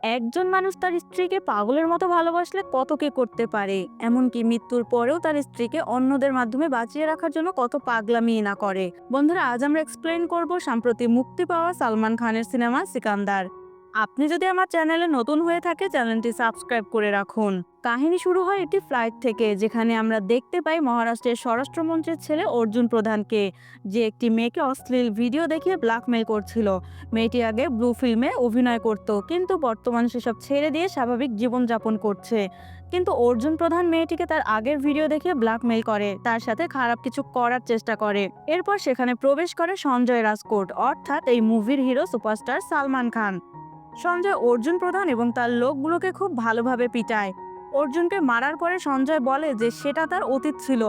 একজন মানুষ তার স্ত্রীকে পাগলের মতো ভালোবাসলে কত কি করতে পারে, এমনকি মৃত্যুর পরেও তার স্ত্রীকে অন্যদের মাধ্যমে বাঁচিয়ে রাখার জন্য কত পাগলামি না করে। বন্ধুরা, আজ আমরা এক্সপ্লেন করব সম্প্রতি মুক্তি পাওয়া সালমান খানের সিনেমা সিকান্দার। আপনি যদি আমার চ্যানেলে নতুন হয়ে থাকে, চ্যানেলটি সাবস্ক্রাইব করে রাখুন। কাহিনী শুরু হয় একটি ফ্লাইট থেকে, যেখানে আমরা দেখতে পাই মহারাষ্ট্রের স্বরাষ্ট্রমন্ত্রীর ছেলে অর্জুন প্রধানকে, যে একটি মেয়েকে অশ্লীল ভিডিও দেখিয়ে ব্ল্যাকমেল করছিল। মেয়েটি আগে ব্লু ফিল্মে অভিনয় করত, কিন্তু বর্তমানে সেসব ছেড়ে দিয়ে স্বাভাবিক জীবনযাপন করছে। কিন্তু অর্জুন প্রধান মেয়েটিকে তার আগের ভিডিও দেখে ব্ল্যাকমেল করে, তার সাথে খারাপ কিছু করার চেষ্টা করে। এরপর সেখানে প্রবেশ করে সঞ্জয় রাজকোট, অর্থাৎ এই মুভির হিরো সুপারস্টার সালমান খান। সঞ্জয় অর্জুন প্রধান এবং তার লোকগুলোকে খুব ভালোভাবে পিটায়। অর্জুনকে মারার পরে সঞ্জয় বলে যে সেটা তার অতীত ছিল,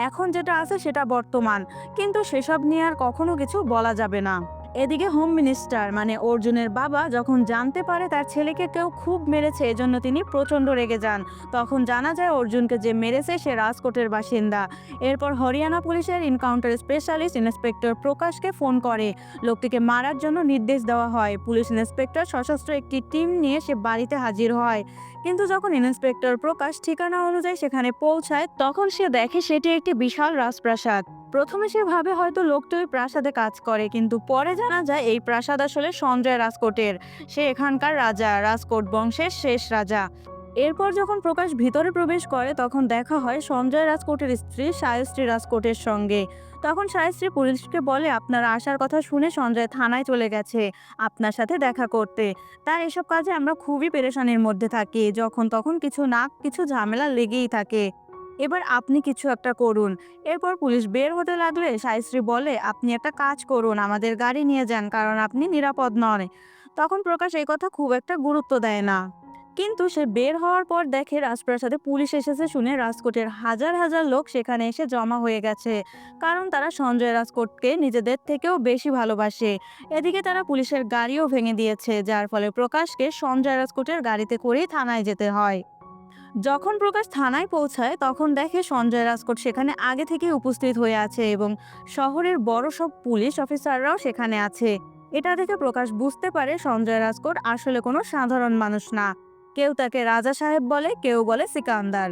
এখন যেটা আছে সেটা বর্তমান, কিন্তু সেসব নিয়ে আর কখনো কিছু বলা যাবে না। এদিকে হোম মিনিস্টার মানে অর্জুনের বাবা যখন জানতে পারে তার ছেলেকে কেউ খুব মেরেছে, এজন্য তিনি প্রচন্ড রেগে যান। তখন জানা যায় অর্জুনকে যে মেরেছে সে রাজকোটের বাসিন্দা। এরপর হরিয়ানা পুলিশের এনকাউন্টার স্পেশালিস্ট ইন্সপেক্টর প্রকাশকে ফোন করে লোকটিকে মারার জন্য নির্দেশ দেওয়া হয়। পুলিশ ইন্সপেক্টর সশস্ত্র একটি টিম নিয়ে সে বাড়িতে হাজির হয়। কিন্তু যখন ইন্সপেক্টর প্রকাশ ঠিকানা অনুযায়ী সেখানে পৌঁছায়, তখন সে দেখে সেটি একটি বিশাল রাজপ্রাসাদ। প্রথমে সে ভাবে হয়তো লোকটি ওই প্রাসাদে কাজ করে, কিন্তু পরে জানা যায় এই প্রাসাদ আসলে সঞ্জয় রাজকোটের। সে এখানকার রাজা, রাজকোট বংশের শেষ রাজা। এরপর যখন প্রকাশ ভিতরে প্রবেশ করে, তখন দেখা হয় সঞ্জয় রাজকোটের স্ত্রী শায়স্ত্রী রাজকোটের সঙ্গে। তখন শায়স্ত্রী পুলিশকে বলে আপনার আসার কথা শুনে সঞ্জয় থানায় চলে গেছে আপনার সাথে দেখা করতে। তাই এসব কাজে আমরা খুবই পেরেশানির মধ্যে থাকি, যখন তখন কিছু না কিছু ঝামেলা লেগেই থাকে। এবার আপনি কিছু একটা করুন। এরপর পুলিশ বের হতে লাগলে শায়স্ত্রী বলে আপনি একটা কাজ করুন, আমাদের গাড়ি নিয়ে যান, কারণ আপনি নিরাপদ নন। তখন প্রকাশ এই কথা খুব একটা গুরুত্ব দেয় না। কিন্তু সে বের হওয়ার পর দেখে রাজপ্রাসাদে পুলিশ এসেছে শুনে রাজকোটের হাজার হাজার লোক সেখানে এসে জমা হয়ে গেছে, কারণ তারা সঞ্জয় রাজকোটকে নিজেদের থেকেও বেশি ভালোবাসে। এদিকে তারা পুলিশের গাড়িও ভেঙে দিয়েছে, যার ফলে প্রকাশকে সঞ্জয় রাজকোটের গাড়িতে করেই থানায় যেতে হয়। যখন প্রকাশ থানায় পৌঁছায়, তখন দেখে সঞ্জয় রাজকোট সেখানে আগে থেকে উপস্থিত হয়ে আছে এবং শহরের বড় সব পুলিশ অফিসাররাও সেখানে আছে। এটা দেখে প্রকাশ বুঝতে পারে সঞ্জয় রাজকোট আসলে কোনো সাধারণ মানুষ না। কেউ তাকে রাজা সাহেব বলে, কেউ বলে সিকান্দার।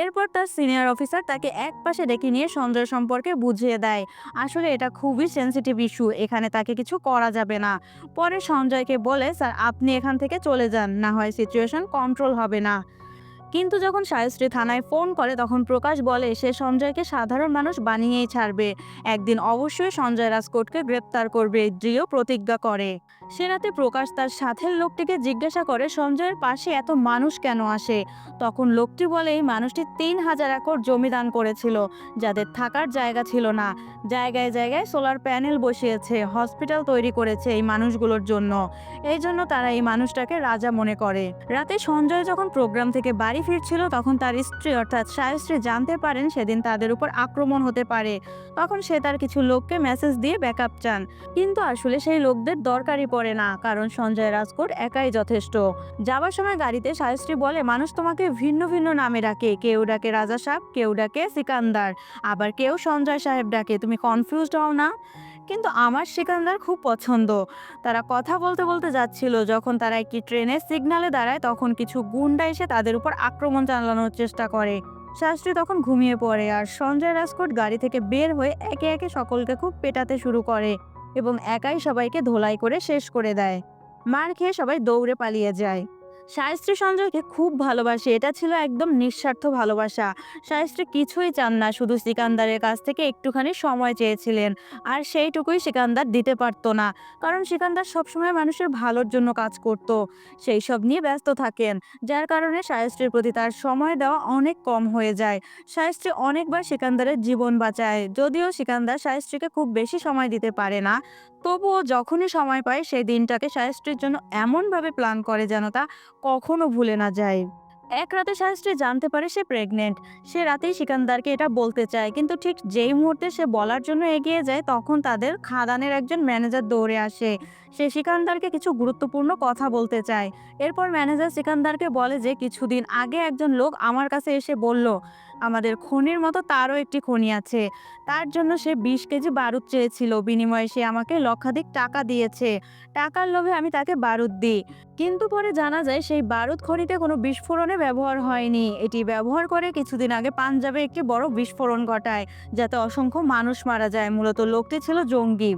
এরপর তার সিনিয়র অফিসার তাকে এক পাশে ডেকে নিয়ে সঞ্জয় সম্পর্কে বুঝিয়ে দেয় আসলে এটা খুবই সেনসিটিভ ইস্যু, এখানে তাকে কিছু করা যাবে না। পরে সঞ্জয়কে বলে স্যার আপনি এখান থেকে চলে যান, না হয় সিচুয়েশন কন্ট্রোল হবে না। কিন্তু যখন শায়স্ত্রী থানায় ফোন করে, তখন প্রকাশ বলে সে সঞ্জয়কে সাধারণ মানুষ বানিয়েই ছাড়বে, একদিন অবশ্যই সঞ্জয় রাজকোটকে গ্রেপ্তার করবে, দৃঢ় প্রতিজ্ঞা করে। সে রাতে প্রকাশ তার সাথের লোকটিকে জিজ্ঞাসা করে সঞ্জয়ের পাশে এত মানুষ কেন আসে। তখন লোকটি বলে এই মানুষটি 3000 একর জমি দান করেছিল, যাদের থাকার জায়গা ছিল না। জায়গায় জায়গায় সোলার প্যানেল বসিয়েছে, হসপিটাল তৈরি করেছে এই মানুষগুলোর জন্য। এই জন্য তারা এই মানুষটাকে রাজা মনে করে। রাতে সঞ্জয় যখন প্রোগ্রাম থেকে বাড়ি ফিরছিল, তখন তার স্ত্রী অর্থাৎ শায়স্ত্রী জানতে পারেন সেদিন তাদের উপর আক্রমণ হতে পারে। তখন সে তার কিছু লোককে মেসেজ দিয়ে ব্যাকআপ চান, কিন্তু আসলে সেই লোকদের দরকারই পড়ে না, কারণ সঞ্জয় রাজকোট একাই যথেষ্ট। যাবার সময় গাড়িতে শায়স্ত্রী বলে মানুষ তোমাকে ভিন্ন ভিন্ন নামে ডাকে, কেউ ডাকে রাজা সাহেব, কেউ ডাকে সিকান্দার, আবার কেউ সঞ্জয় সাহেব ডাকে, তুমি কনফিউজড হও না। কিন্তু আমার সিকান্দার খুব পছন্দ। তারা কথা বলতে বলতে যাচ্ছিল, যখন তারা একটি ট্রেনের সিগন্যালে দাঁড়ায়, তখন কিছু গুন্ডা এসে তাদের উপর আক্রমণ চালানোর চেষ্টা করে। শাস্ত্রী তখন ঘুমিয়ে পড়ে, আর সঞ্জয় রাজকোট গাড়ি থেকে বের হয়ে একে একে সকলকে খুব পেটাতে শুরু করে এবং একাই সবাইকে ধোলাই করে শেষ করে দেয়। মার খেয়ে সবাই দৌড়ে পালিয়ে যায়। শায়স্ত্রী সঞ্জয়কে খুব ভালোবাসে, এটা ছিল একদম নিঃস্বার্থ ভালোবাসা। শায়স্ত্রী কিছুই চান না, শুধু সিকান্দারের কাছ থেকে একটুখানি সময় চেয়েছিলেন, আর সেইটুকুই সিকান্দার দিতে পারতো না, কারণ সিকান্দার সবসময় মানুষের ভালোর জন্য কাজ করত, সেই সব নিয়ে ব্যস্ত থাকেন, যার কারণে শায়স্ত্রীর প্রতি তার সময় দেওয়া অনেক কম হয়ে যায়। শায়স্ত্রী অনেকবার সিকান্দারের জীবন বাঁচায়, যদিও সিকান্দার শায়স্ত্রীকে খুব বেশি সময় দিতে পারে না। তবুও যখনই সময় পায় সেই দিনটাকে শায়স্ত্রীর জন্য এমনভাবে প্ল্যান করে যেন তা কখনো ভুলে না যায়। এক রাতে শায়স্ত্রী জানতে পারে সে প্রেগনেন্ট। সে রাতেই সিকান্দারকে এটা বলতে চায়, কিন্তু ঠিক যেই মুহূর্তে সে বলার জন্য এগিয়ে যায়, তখন তাদের খাদানের একজন ম্যানেজার দৌড়ে আসে। সে সিকান্দারকে কিছু গুরুত্বপূর্ণ কথা বলতে চায়। এরপর ম্যানেজার সিকান্দারকে বলে যে কিছুদিন আগে একজন লোক আমার কাছে এসে বলল আমাদের খনির মতো তারও একটি খনি আছে, তার জন্য সে 20 কেজি বারুদ চেয়েছিল, বিনিময়ে সে আমাকে লক্ষাধিক টাকা দিয়েছে। টাকার লোভে আমি তাকে বারুদ দিই। কিন্তু পরে জানা যায় সেই বারুদ খনিতে কোনো বিস্ফোরণে ব্যবহার হয়নি, এটি ব্যবহার করে কিছুদিন আগে পাঞ্জাবে একটি বড় বিস্ফোরণ ঘটায়, যাতে অসংখ্য মানুষ মারা যায়। মূলত লোকটি ছিল জঙ্গি।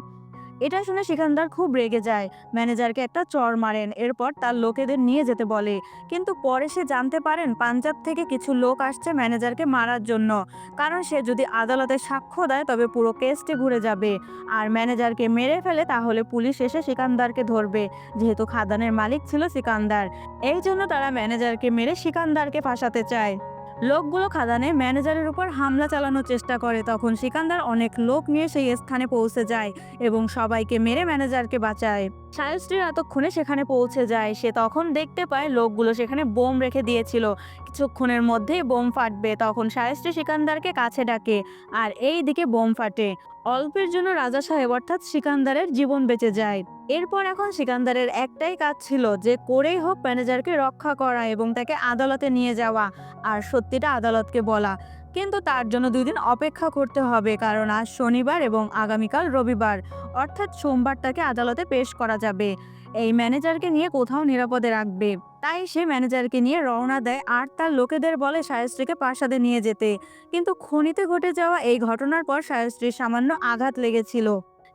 এটা শুনে সিকান্দার খুব রেগে যায়, ম্যানেজারকে একটা চড় মারেন, এরপর তার লোকেদের নিয়ে যেতে বলে। কিন্তু পরে সে জানতে পারেন পাঞ্জাব থেকে কিছু লোক আসছে ম্যানেজারকে মারার জন্য, কারণ সে যদি আদালতে সাক্ষ্য দেয় তবে পুরো কেসটি ঘুরে যাবে। আর ম্যানেজারকে মেরে ফেলে তাহলে পুলিশ এসে সিকান্দারকে ধরবে, যেহেতু খাদানের মালিক ছিল সিকান্দার। এই জন্য তারা ম্যানেজারকে মেরে সিকান্দারকে ফাঁসাতে চায়। লোকগুলো খাদানে ম্যানেজারের উপর হামলা চালানোর চেষ্টা করে, তখন সিকান্দার অনেক লোক নিয়ে সেই স্থানে পৌঁছে যায় এবং সবাইকে মেরে ম্যানেজারকে বাঁচায়। শায়স্ত্রী এতক্ষণে সেখানে পৌঁছে যায়, সে তখন দেখতে পায় লোকগুলো সেখানে বোম রেখে দিয়েছিল, কিছুক্ষণের মধ্যেই বোম ফাটবে। তখন শায়স্ত্রী সিকান্দারকে কাছে ডাকে, আর এই দিকে বোম ফাটে। অল্পের জন্য রাজা সাহেব অর্থাৎ সিকান্দারের জীবন বেঁচে যায়। এরপর এখন সিকান্দারের একটাই কাজ ছিল, যে করেই হোক ম্যানেজারকে রক্ষা করা এবং তাকে আদালতে নিয়ে যাওয়া আর সত্যিটা আদালতকে বলা। কিন্তু তার জন্য 2 দিন অপেক্ষা করতে হবে, কারণ আজ শনিবার এবং আগামীকাল রবিবার, অর্থাৎ সোমবার তাকে আদালতে পেশ করা যাবে। এই ম্যানেজারকে নিয়ে কোথাও নিরাপদে রাখবে। তাই সে ম্যানেজারকে নিয়ে রওনা দেয় আর তার লোকেদের বলে শায়স্ত্রীকে প্রাসাদে নিয়ে যেতে। কিন্তু খনিতে ঘটে যাওয়া এই ঘটনার পর শায়স্ত্রীর সামান্য আঘাত লেগেছিল।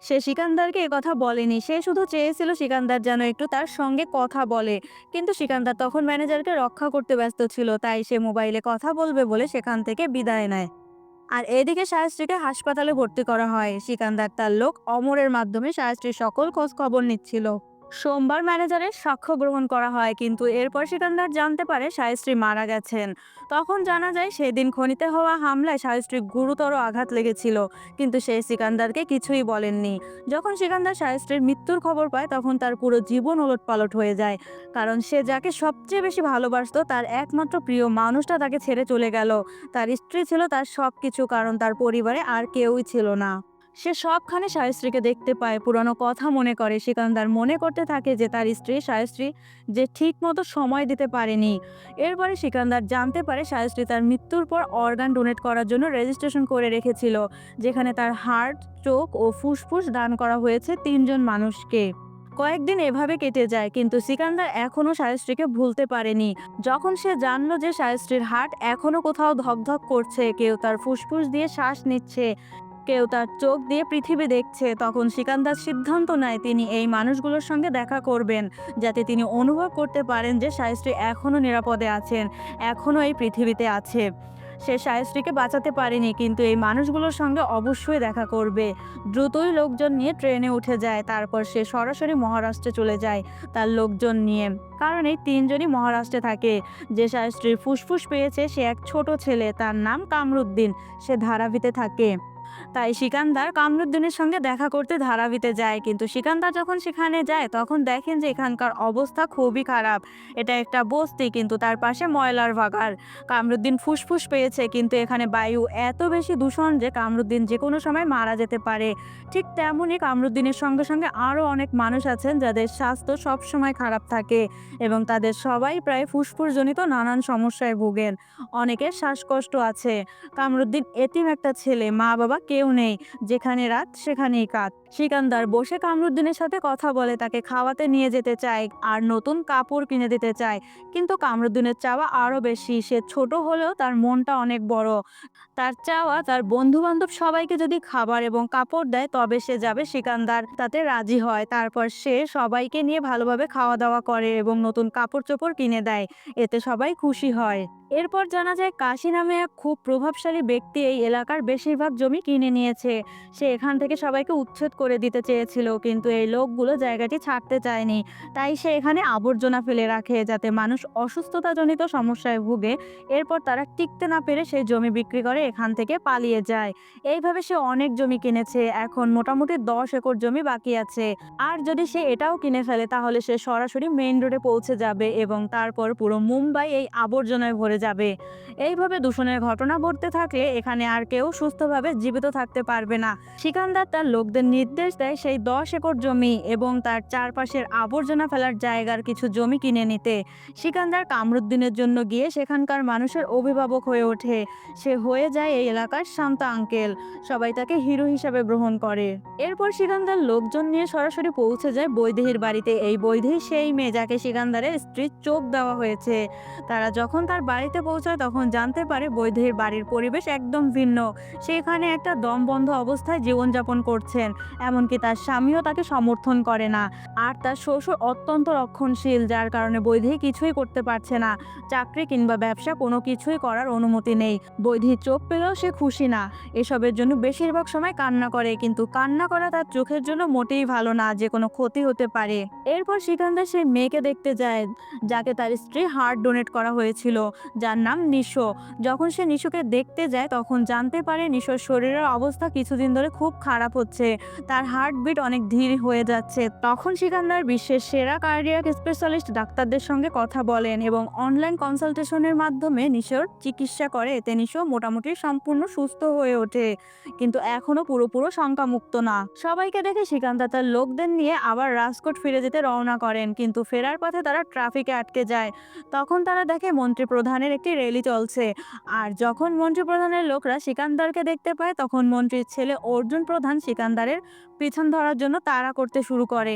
সে সিকান্দারকে কথা বলেনি, সে শুধু চেয়েছিল সিকান্দার যেন একটু তার সঙ্গে কথা বলে। কিন্তু সিকান্দার তখন ম্যানেজারকে রক্ষা করতে ব্যস্ত ছিল, তাই সে মোবাইলে কথা বলবে বলে সেখান থেকে বিদায় নেয়। আর এদিকে শায়স্ত্রীকে হাসপাতালে ভর্তি করা হয়। সিকান্দার তার লোক অমরের মাধ্যমে শায়স্ত্রীর সকল খোঁজ খবর নিচ্ছিল। সোমবার ম্যানেজারের সাক্ষ্য গ্রহণ করা হয়, কিন্তু এরপর সিকান্দার জানতে পারে শায়স্ত্রী মারা গেছেন। তখন জানা যায় সেদিন খনিতে হওয়া হামলায় শায়স্ত্রীর গুরুতর আঘাত লেগেছিল, কিন্তু সে সিকান্দারকে কিছুই বলেননি। যখন সিকান্দার শায়স্ত্রীর মৃত্যুর খবর পায় তখন তার পুরো জীবন ওলটপালট হয়ে যায়, কারণ সে যাকে সবচেয়ে বেশি ভালোবাসতো, তার একমাত্র প্রিয় মানুষটা তাকে ছেড়ে চলে গেল। তার স্ত্রী ছিল তার সবকিছু, কারণ তার পরিবারে আর কেউই ছিল না। সে সবখানে শায়স্ত্রীকে দেখতে পায়, পুরানো কথা মনে করে। সিকান্দার মনে করতে থাকে যে তার স্ত্রী শায়স্ত্রী যে ঠিক মতো সময় দিতে পারেনি। এরপরে সিকান্দার জানতে পারে শায়স্ত্রী তার মৃত্যুর পর অর্গান ডোনেট করার জন্য রেজিস্ট্রেশন করে রেখেছিল, যেখানে তার হার্ট, চোখ ও ফুসফুস দান করা হয়েছে 3 জন মানুষকে। কয়েকদিন এভাবে কেটে যায়, কিন্তু সিকান্দার এখনো শায়স্ত্রীকে ভুলতে পারেনি। যখন সে জানলো যে শায়স্ত্রীর হার্ট এখনো কোথাও ধকধক করছে, কেউ তার ফুসফুস দিয়ে শ্বাস নিচ্ছে, কেউ তার চোখ দিয়ে পৃথিবী দেখছে, তখন সিকান্দার সিদ্ধান্ত নেয় তিনি এই মানুষগুলোর সঙ্গে দেখা করবেন, যাতে তিনি অনুভব করতে পারেন যে শায়স্ত্রী এখনো নিরাপদে আছেন, এখনো এই পৃথিবীতে আছে। সে শায়স্ত্রীকে বাঁচাতে পারেনি, কিন্তু এই মানুষগুলোর সঙ্গে অবশ্যই দেখা করবে। দ্রুতই লোকজন নিয়ে ট্রেনে উঠে যায়। তারপর সে সরাসরি মহারাষ্ট্রে চলে যায় তার লোকজন নিয়ে, কারণ এই 3 জনই মহারাষ্ট্রে থাকে। যে শায়স্ত্রীর ফুসফুস পেয়েছে সে এক ছোট ছেলে, তার নাম কামরুদ্দিন, সে ধারাভিতে থাকে। তাই সিকান্দার কামরুদ্দিনের সঙ্গে দেখা করতে ধারাভিতে যায়। কিন্তু সিকান্দার যখন সেখানে যায় তখন দেখেন যে এখানকার অবস্থা খুবই খারাপ। এটা একটা বস্তি, কিন্তু তার পাশে ময়লার ভাগাড়। কামরুদ্দিন ফুসফুস পেয়েছে, কিন্তু এখানে বায়ু এত বেশি দূষণ যে কামরুদ্দিন যে কোনো সময় মারা যেতে পারে। ঠিক তেমনই কামরুদ্দিনের সঙ্গে সঙ্গে আরও অনেক মানুষ আছেন যাদের স্বাস্থ্য সবসময় খারাপ থাকে এবং তাদের সবাই প্রায় ফুসফুসজনিত নানান সমস্যায় ভোগেন। অনেকের শ্বাসকষ্ট আছে। কামরুদ্দিন এতিম একটা ছেলে, মা বাবা কেউ নেই, যেখানে রাত সেখানেই কাত। সিকান্দার বসে কামরুদ্দিনের সাথে কথা বলে, তাকে খাওয়াতে নিয়ে যেতে চায় আর নতুন কাপড় কিনে দিতে চায়। কিন্তু কামরুদ্দিনের চাওয়া আরো বেশি। সে ছোট হলেও তার মনটা অনেক বড়। তার চাওয়া তার বন্ধু বান্ধব সবাইকে যদি খাবার এবং কাপড় দেয় তবে সে যাবে। সিকান্দার তাতে রাজি হয়। তারপর সে সবাইকে নিয়ে ভালোভাবে খাওয়া দাওয়া করে এবং নতুন কাপড় চোপড় কিনে দেয়, এতে সবাই খুশি হয়। এরপর জানা যায় কাশি নামে এক খুব প্রভাবশালী ব্যক্তি এই এলাকার বেশিরভাগ জমি কিনে নিয়েছে। সে এখান থেকে সবাইকে উচ্ছেদ করে দিতে চেয়েছিল, কিন্তু এই লোকগুলো জায়গাটি ছাড়তে চায়নি। তাই সে এখানে আবর্জনা ফেলে রাখে, যাতে মানুষ অসুস্থতাজনিত সমস্যায় ভুগে। এরপর তারা টিকতে না পেরে সেই জমি বিক্রি করে এখান থেকে পালিয়ে যায়। এইভাবে সে অনেক জমি কিনেছে, এখন মোটামুটি 10 একর জমি বাকি আছে। আর যদি সে এটাও কিনে ফেলে তাহলে সে সরাসরি মেইন রোডে পৌঁছে যাবে এবং তারপর পুরো মুম্বাই এই আবর্জনায় ভরে যাবে। এইভাবে দূষণের ঘটনা ঘটতে থাকলে এখানে আর কেউ সুস্থভাবে জীবিত থাকতে পারবে না। সিকান্দার তার লোকদের নিজ নির্দেশ দেয় সেই 10 একর জমি এবং তার চারপাশের আবর্জনা ফেলার জায়গার কিছু জমি কিনে নিতে। সিকান্দার কামরুদ্দিনের জন্য গিয়ে সেখানকার মানুষের অভিভাবক হয়ে ওঠে। সে হয়ে যায় এই এলাকার শান্ত আঙ্কেল। সবাই তাকে হিরো হিসাবে গ্রহণ করে। এরপর সিকান্দার লোকজন নিয়ে সরাসরি পৌঁছে যায় বৈদেহীর বাড়িতে। এই বৈদেহী সেই মেয়ে যাকে সিকান্দারের স্ত্রীর চোখ দেওয়া হয়েছে। তারা যখন তার বাড়িতে পৌঁছায় তখন জানতে পারে বৈদেহীর বাড়ির পরিবেশ একদম ভিন্ন। সেখানে একটা দমবন্ধ অবস্থায় জীবনযাপন করছেন, এমনকি তার স্বামীও তাকে সমর্থন করে না। আর তার শ্বশুর অত্যন্ত রক্ষণশীল, যার কারণে বৈদেহী কিছুই করতে পারছে না। চাকরি কিংবা ব্যবসা কোনো কিছুই করার অনুমতি নেই। বৈদেহী চোখ পেলেও সে খুশি না। এসবের জন্য বেশিরভাগ সময় কান্না করে, কিন্তু কান্না করা তার চোখের জন্য মোটেই ভালো না, যে কোনো ক্ষতি হতে পারে। এরপর সিকান্দার সেই মেয়েকে দেখতে যায় যাকে তার স্ত্রী হার্ট ডোনেট করা হয়েছিল, যার নাম নিশো। যখন সে নিশোকে দেখতে যায় তখন জানতে পারে নিশোর শরীরের অবস্থা কিছুদিন ধরে খুব খারাপ হচ্ছে। তার হার্টবিট অনেক ধীর হয়ে যাচ্ছে। তখন সিকান্দার বিশ্বের সেরা কার্ডিয়াক স্পেশালিস্ট ডাক্তারদের সঙ্গে কথা বলেন এবং অনলাইন কনসালটেশনের মাধ্যমে নিশোর চিকিৎসা করে। এতে নিশো মোটামুটি সম্পূর্ণ সুস্থ হয়ে ওঠে, কিন্তু এখনো পুরোপুরো শঙ্কামুক্ত না। সবাইকে দেখে সিকান্দার তার লোকদের নিয়ে আবার রাজকোট ফিরে যেতে রওনা করেন, কিন্তু ফেরার পথে তারা ট্রাফিকে আটকে যায়। তখন তারা দেখে মন্ত্রী প্রধানের একটি র্যালি চলছে। আর যখন মন্ত্রী প্রধানের লোকরা সিকান্দারকে দেখতে পায় তখন মন্ত্রীর ছেলে অর্জুন প্রধান সিকান্দারের পিছন ধরার জন্য তাড়া করতে শুরু করে।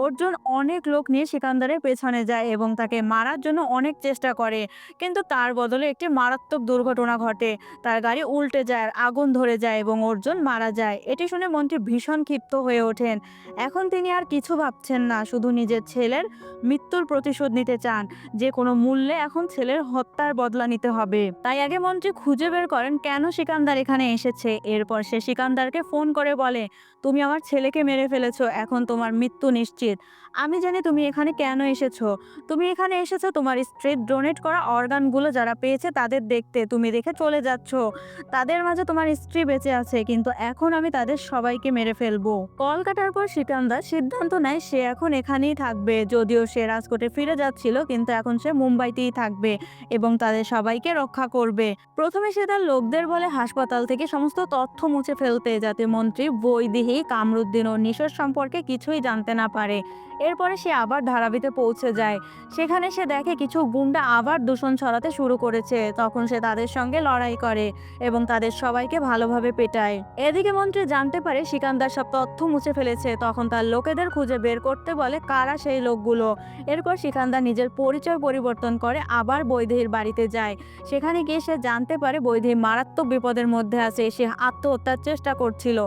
অর্জুন অনেক লোক নিয়ে সিকান্দারের পেছনে যায় এবং তাকে মারার জন্য অনেক চেষ্টা করে, কিন্তু তার বদলে একটি মারাত্মক দুর্ঘটনা ঘটে। তার গাড়ি উল্টে যায়, আগুন ধরে যায় এবং অর্জুন মারা যায়। এটি শুনে মন্ত্রী ভীষণ ক্ষিপ্ত হয়ে ওঠেন। এখন তিনি আর কিছু ভাবছেন না, শুধু নিজের ছেলের মৃত্যুর প্রতিশোধ নিতে চান। যে কোনো মূল্যে এখন ছেলের হত্যার বদলা নিতে হবে। তাই আগে মন্ত্রী খুঁজে বের করেন কেন সিকান্দার এখানে এসেছে। এরপর সে সিকান্দারকে ফোন করে বলে, তুমি আমার ছেলেকে মেরে ফেলেছো, এখন তোমার মৃত্যু নিশ্চিত। আমি জানি তুমি এখানে কেন এসেছো। তুমি এখানে এসেছো তোমার স্ত্রীর ডোনেট করা অর্গানগুলো যারা পেয়েছে তাদের দেখতে। তুমি দেখে চলে যাচ্ছ। তাদের মাঝে তোমার স্ত্রী বেঁচে আছে, কিন্তু এখন আমি তাদের সবাইকে মেরে ফেলবো। কল কাটার পর সিকান্দার সিদ্ধান্ত নেয় সে এখন এখানেই থাকবে। যদিও সে রাজকোটে ফিরে যাচ্ছিল, কিন্তু এখন সে মুম্বাইতেই থাকবে এবং তাদের সবাইকে রক্ষা করবে। প্রথমে সে তার লোকদের বলে হাসপাতাল থেকে সমস্ত তথ্য মুছে ফেলতে, যাতে মন্ত্রী, বৈদেহী, কামরুদ্দিন ও নিশোর সম্পর্কে কিছুই জানতে না পারে। এরপরে সে আবার ধারাবিতে পৌঁছে যায়। সেখানে সে দেখে কিছু গুন্ডা আবার দূষণ ছড়াতে শুরু করেছে। তখন সে তাদের সঙ্গে লড়াই করে এবং তাদের সবাইকে ভালোভাবে পেটায়। এদিকে মন্ত্রী জানতে পারে সিকান্দার সব তথ্য মুছে ফেলেছে। তখন তার লোকেদের খুঁজে বের করতে বলে কারা সেই লোকগুলো। এরপর সিকান্দার নিজের পরিচয় পরিবর্তন করে আবার বৈদেহীর বাড়িতে যায়। সেখানে গিয়ে সে জানতে পারে বৈদেহী মারাত্মক বিপদের মধ্যে আছে। সে আত্মহত্যার চেষ্টা করছিল,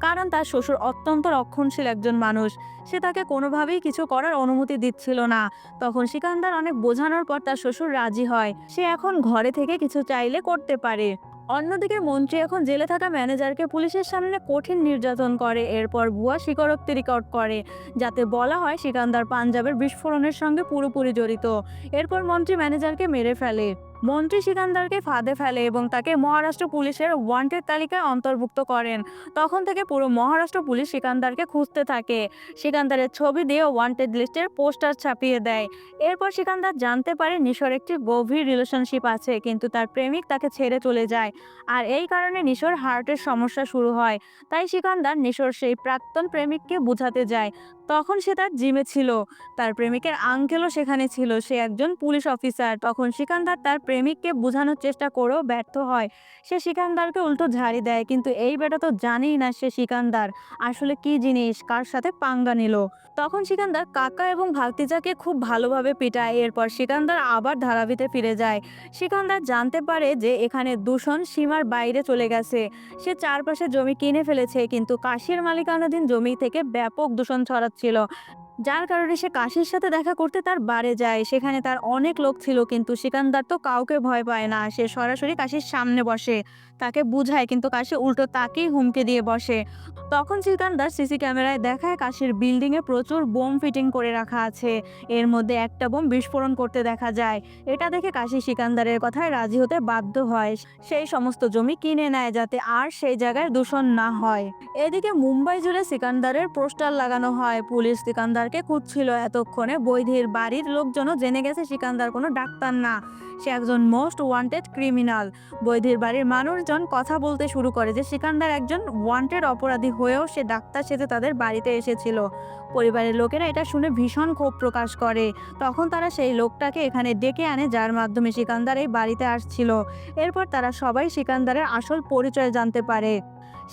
কারণ তার শ্বশুর অত্যন্ত রক্ষণশীল একজন মানুষ। সে তাকে কোনোভাবেই কিছু করার অনুমতি দিচ্ছিল না। তখন সিকান্দার অনেক বোঝানোর পর তার শ্বশুর রাজি হয়। সে এখন ঘরে থেকে কিছু চাইলে করতে পারে। অন্যদিকে মন্ত্রী এখন জেলে থাকা ম্যানেজারকে পুলিশের সামনে কঠিন নির্যাতন করে। এরপর ভুয়া স্বীকারোক্তি রেকর্ড করে, যাতে বলা হয় সিকান্দার পাঞ্জাবের বিস্ফোরণের সঙ্গে পুরোপুরি জড়িত। এরপর মন্ত্রী ম্যানেজারকে মেরে ফেলে। মন্ত্রী সিকান্দারকে ফাঁদে ফেলে এবং তাকে মহারাষ্ট্র পুলিশের ওয়ান্টেড তালিকায় অন্তর্ভুক্ত করেন। তখন থেকে পুরো মহারাষ্ট্র পুলিশ সিকান্দারকে খুঁজতে থাকে। সিকান্দারের ছবি দিয়ে ওয়ান্টেড লিস্টের পোস্টার ছাপিয়ে দেয়। এরপর সিকান্দার জানতে পারে নিশোর একটি গভীর রিলেশনশিপ আছে, কিন্তু তার প্রেমিক তাকে ছেড়ে চলে যায়। আর এই কারণে নিশোর হার্টের সমস্যা শুরু হয়। তাই সিকান্দার নিশোর সেই প্রাক্তন প্রেমিককে বোঝাতে যায়। তখন সে তার জিমে ছিল। তার প্রেমিকের আঙ্কেলও সেখানে ছিল, সে একজন পুলিশ অফিসার। তখন সিকান্দার তার প্রেমিককে বোঝানোর চেষ্টা করেও ব্যর্থ হয়। সে সিকান্দারকে উল্টো ঝাড়ি দেয়, কিন্তু এই বেটা তো জানেই না সে সিকান্দার আসলে কি জিনিস, কার সাথে পাঙ্গা নিল। তখন সিকান্দার কাকা এবং ভাতিজাকে খুব ভালোভাবে পিটায়। এরপর সিকান্দার আবার ধারাবিতে ফিরে যায়। সিকান্দার জানতে পারে যে এখানে দূষণ সীমার বাইরে চলে গেছে। সে চারপাশে জমি কিনে ফেলেছে, কিন্তু কাশির মালিকানাধীন জমি থেকে ব্যাপক দূষণ ছড়াচ্ছিল। যার কারণে সে কাশির সাথে দেখা করতে তার বাড়ি যায়। সেখানে তার অনেক লোক ছিল, কিন্তু সিকান্দার তো কাউকে ভয় পায় না। সে সরাসরি কাশির সামনে বসে, তাকে বুঝায়, কিন্তু কাশি উল্টো তাকেই হুমকি দিয়ে বসে। তখন সিকান্দার সিসি ক্যামেরায় দেখায় কাশির বিল্ডিংয়ে প্রচুর বোম ফিটিং করে রাখা আছে। এর মধ্যে একটা বোম বিস্ফোরণ করতে দেখা যায়। এটা দেখে কাশি সিকান্দারের কথায় রাজি হতে বাধ্য হয়। সেই সমস্ত জমি কিনে নেয়, যাতে আর সেই জায়গায় দূষণ না হয়। এদিকে মুম্বাই জুড়ে সিকান্দারের পোস্টার লাগানো হয়। পুলিশ সিকান্দার সিকান্দারকে খুঁজছিল। এতক্ষণে বৈধির বাড়ির লোকজনও জেনে গেছে সিকান্দার কোনো ডাক্তার না, সে একজন মোস্ট ওয়ান্টেড ক্রিমিনাল। বৈধির বাড়ির মানুষজন কথা বলতে শুরু করে যে সিকান্দার একজন ওয়ান্টেড অপরাধী হয়েও সে ডাক্তার সেজে তাদের বাড়িতে এসেছিল। পরিবারের লোকেরা এটা শুনে ভীষণ ক্ষোভ প্রকাশ করে। তখন তারা সেই লোকটাকে এখানে ডেকে আনে যার মাধ্যমে সিকান্দার এই বাড়িতে আসছিল। এরপর তারা সবাই সিকান্দারের আসল পরিচয় জানতে পারে।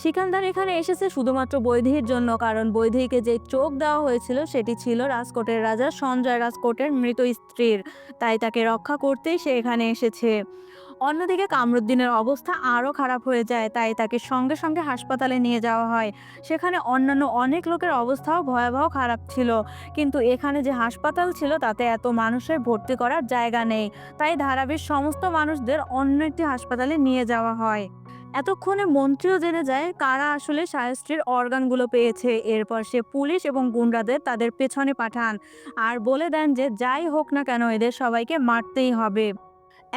সিকান্দার এখানে এসেছে শুধুমাত্র বৈদেহীর জন্য, কারণ বৈদেহীকে যে চোখ দেওয়া হয়েছিল সেটি ছিল রাজকোটের রাজা সঞ্জয় রাজকোটের মৃত স্ত্রীর, তাই তাকে রক্ষা করতেই সে এখানে এসেছে। অন্যদিকে কামরুদ্দিনের অবস্থা আরও খারাপ হয়ে যায়, তাই তাকে সঙ্গে সঙ্গে হাসপাতালে নিয়ে যাওয়া হয়। সেখানে অন্যান্য অনেক লোকের অবস্থাও ভয়াবহ খারাপ ছিল, কিন্তু এখানে যে হাসপাতাল ছিল তাতে এত মানুষের ভর্তি করার জায়গা নেই, তাই ধারাবির সমস্ত মানুষদের অন্য একটি হাসপাতালে নিয়ে যাওয়া হয়। এতক্ষণে মন্ত্রীও জেনে যায় কারা আসলে শায়স্ত্রীর অর্গানগুলো পেয়েছে। এরপর সে পুলিশ এবং গুন্ডাদের তাদের পেছনে পাঠান আর বলে দেন যে যাই হোক না কেন এদের সবাইকে মারতেই হবে।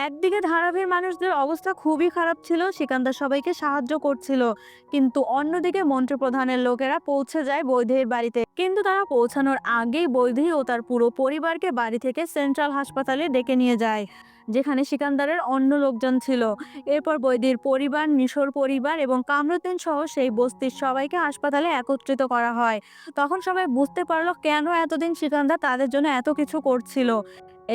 একদিকে ধারাভির মানুষদের অবস্থা খুবই খারাপ ছিল, সিকান্দার সবাইকে সাহায্য করছিল, কিন্তু অন্যদিকে মন্ত্রিপ্রধানের লোকেরা পৌঁছে যায় বৈদেহীর বাড়িতে। কিন্তু তারা পৌঁছানোর আগেই বৈদেহী ও তার পুরো পরিবারকে বাড়ি থেকে সেন্ট্রাল হাসপাতালে ডেকে নিয়ে যায়, যেখানে সিকান্দারের অন্য লোকজন ছিল। এরপর বৈদেহীর পরিবার, নিশোর পরিবার এবং কামরুদ্দিন সহ সেই বস্তির সবাইকে হাসপাতালে একত্রিত করা হয়। তখন সবাই বুঝতে পারলো কেন এতদিন সিকান্দার তাদের জন্য এত কিছু করছিল।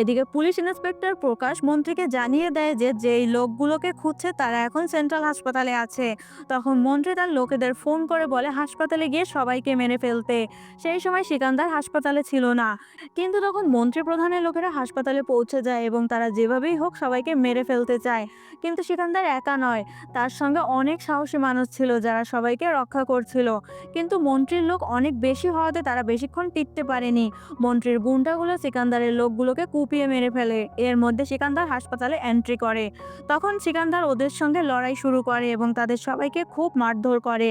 এদিকে পুলিশ ইন্সপেক্টর প্রকাশ মন্ত্রীকে জানিয়ে দেয় যে যেই লোকগুলোকে খুঁজছে তারা এখন সেন্ট্রাল হাসপাতালে আছে। তখন মন্ত্রী তার লোকেদের ফোন করে বলে হাসপাতালে গিয়ে সবাইকে মেরে ফেলতে। সেই সময় সিকান্দার হাসপাতালে ছিল না, কিন্তু তখন মন্ত্রী প্রধানের লোকেরা হাসপাতালে পৌঁছে যায় এবং তারা যেভাবেই হোক সবাইকে মেরে ফেলতে চায়। কিন্তু সিকান্দার একা নয়, তার সঙ্গে অনেক সাহসী মানুষ ছিল যারা সবাইকে রক্ষা করছিল। কিন্তু মন্ত্রীর লোক অনেক বেশি হওয়াতে তারা বেশিক্ষণ টিকতে পারেনি। মন্ত্রীর গুন্ডাগুলো সিকান্দারের লোকগুলোকে কুপিয়ে মেরে ফেলে। এর মধ্যে সিকান্দার হাসপাতালে এন্ট্রি করে। তখন সিকান্দার ওদের সঙ্গে লড়াই শুরু করে এবং তাদের সবাইকে খুব মারধর করে।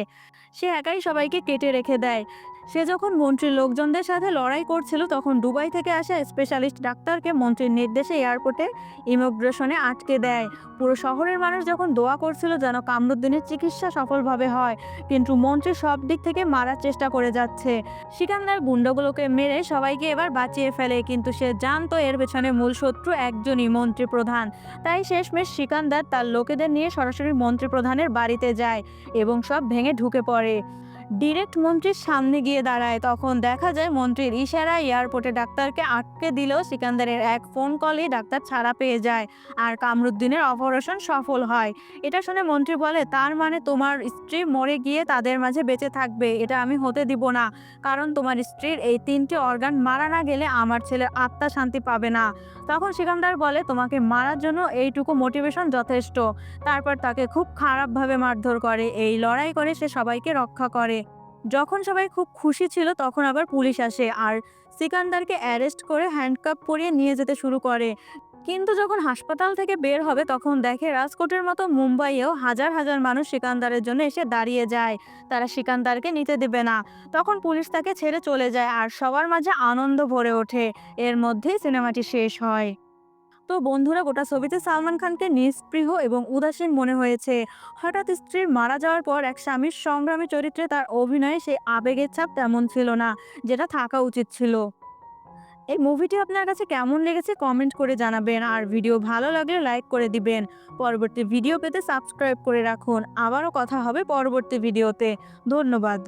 সে একাই সবাইকে কেটে রেখে দেয়। সে যখন মন্ত্রীর লোকজনদের সাথে লড়াই করছিল তখন দুবাই থেকে আসা স্পেশালিস্ট ডাক্তারকে মন্ত্রীর নির্দেশে এয়ারপোর্টে ইমিগ্রেশনে আটকে দেয়। পুরো শহরের মানুষ যখন দোয়া করছিল যেন কামরুদ্দিনের চিকিৎসা সফলভাবে হয়, কিন্তু মন্ত্রী সব দিক থেকে মারার চেষ্টা করে যাচ্ছে। সিকান্দার গুন্ডাগুলোকে মেরে সবাইকে এবার বাঁচিয়ে ফেলে, কিন্তু সে জানতো এর পেছনে মূল শত্রু একজনই, মন্ত্রী প্রধান। তাই শেষমেশ সিকান্দার তার লোকেদের নিয়ে সরাসরি মন্ত্রী প্রধানের বাড়িতে যায় এবং সব ভেঙে ঢুকে পড়ে। ডিরেক্ট মন্ত্রীর সামনে গিয়ে দাঁড়ায়। তখন দেখা যায় মন্ত্রীর ইশারায় এয়ারপোর্টে ডাক্তারকে আটকে দিলেও সিকান্দারের এক ফোন কলই ডাক্তার ছাড়া পেয়ে যায় আর কামরুদ্দিনের অপারেশন সফল হয়। এটা শুনে মন্ত্রী বলে, তার মানে তোমার স্ত্রী মরে গিয়ে তাদের মাঝে বেঁচে থাকবে? এটা আমি হতে দিব না, কারণ তোমার স্ত্রীর এই 3টি অর্গান মারা না গেলে আমার ছেলের আত্মা শান্তি পাবে না। তখন সিকান্দার বলে, তোমাকে মারার জন্য এইটুকু মোটিভেশন যথেষ্ট। তারপর তাকে খুব খারাপভাবে মারধর করে। এই লড়াই করে সে সবাইকে রক্ষা করে। যখন সবাই খুব খুশি ছিল তখন আবার পুলিশ আসে আর সিকান্দারকে অ্যারেস্ট করে হ্যান্ডকাপ পরিয়ে নিয়ে যেতে শুরু করে। কিন্তু যখন হাসপাতাল থেকে বের হবে তখন দেখে রাজকোটের মতো মুম্বাইয়েও হাজার হাজার মানুষ সিকান্দারের জন্য এসে দাঁড়িয়ে যায়। তারা সিকান্দারকে নিতে দেবে না। তখন পুলিশ তাকে ছেড়ে চলে যায় আর সবার মাঝে আনন্দ ভরে ওঠে। এর মধ্যেই সিনেমাটি শেষ হয়। তো বন্ধুরা, গোটা ছবিতে সালমান খানকে নিস্পৃহ এবং উদাসীন মনে হয়েছে। হঠাৎ স্ত্রীর মারা যাওয়ার পর এক স্বামীর সংগ্রামী চরিত্রে তার অভিনয়ে সেই আবেগের ছাপ তেমন ছিল না, যেটা থাকা উচিত ছিল। এই মুভিটি আপনার কাছে কেমন লেগেছে কমেন্ট করে জানাবেন, আর ভিডিও ভালো লাগলে লাইক করে দিবেন। পরবর্তী ভিডিও পেতে সাবস্ক্রাইব করে রাখুন। আবারও কথা হবে পরবর্তী ভিডিওতে। ধন্যবাদ।